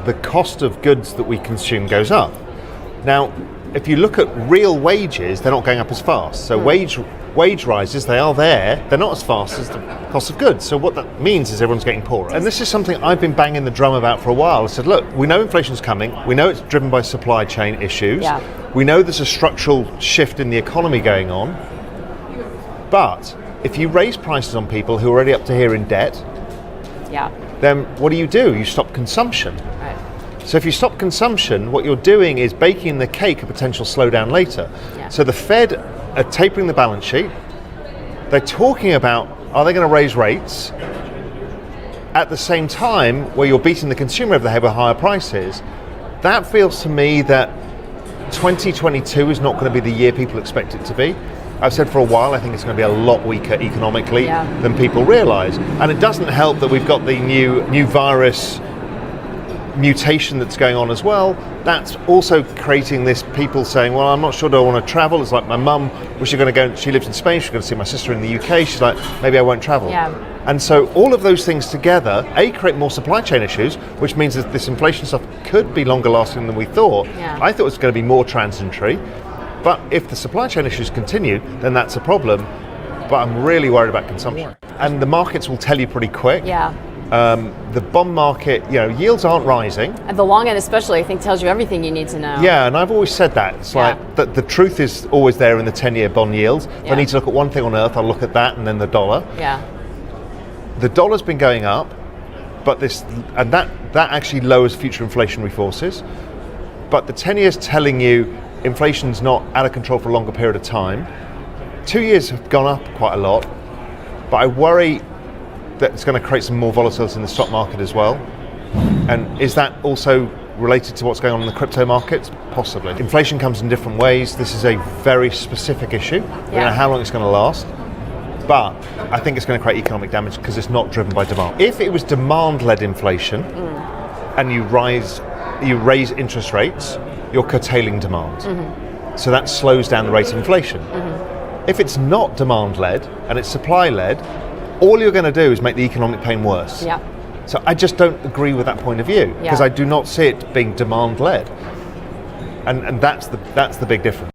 the cost of goods that we consume goes up. Now, if you look at real wages, they're not going up as fast. So wage rises, they are there, they're not as fast as the cost of goods. So what that means is everyone's getting poorer. And this is something I've been banging the drum about for a while. I said, look, we know inflation's coming, we know it's driven by supply chain issues, we know there's a structural shift in the economy going on, but if you raise prices on people who are already up to here in debt, then what do? You stop consumption. Right. So if you stop consumption, what you're doing is baking the cake a potential slowdown later. So the Fed are tapering the balance sheet. They're talking about, are they going to raise rates? At the same time, where you're beating the consumer over the head with higher prices, that feels to me that 2022 is not going to be the year people expect it to be. I've said for a while, I think it's going to be a lot weaker economically than people realise. And it doesn't help that we've got the new virus mutation that's going on as well. That's also creating this people saying, well, I'm not sure, do I want to travel? It's like my mum, was she going to go, she lives in Spain, she's going to see my sister in the UK, she's like, maybe I won't travel. And so all of those things together, create more supply chain issues, which means that this inflation stuff could be longer lasting than we thought. I thought it was going to be more transitory. But if the supply chain issues continue, then that's a problem. But I'm really worried about consumption. And the markets will tell you pretty quick. The bond market, yields aren't rising. At the long end especially, I think tells you everything you need to know. Yeah, and I've always said that. It's like that the truth is always there in the 10-year bond yields. If I need to look at one thing on earth, I'll look at that and then the dollar. The dollar's been going up, but that actually lowers future inflationary forces. But the 10 years telling you inflation's not out of control for a longer period of time. 2 years have gone up quite a lot, but I worry that it's going to create some more volatility in the stock market as well. And is that also related to what's going on in the crypto markets? Possibly. Inflation comes in different ways. This is a very specific issue. We don't know how long it's going to last, but I think it's going to create economic damage because it's not driven by demand. If it was demand-led inflation and you raise interest rates, you're curtailing demand. So that slows down the rate of inflation. If it's not demand-led and it's supply-led, all you're going to do is make the economic pain worse. So I just don't agree with that point of view because I do not see it being demand-led. And that's the big difference.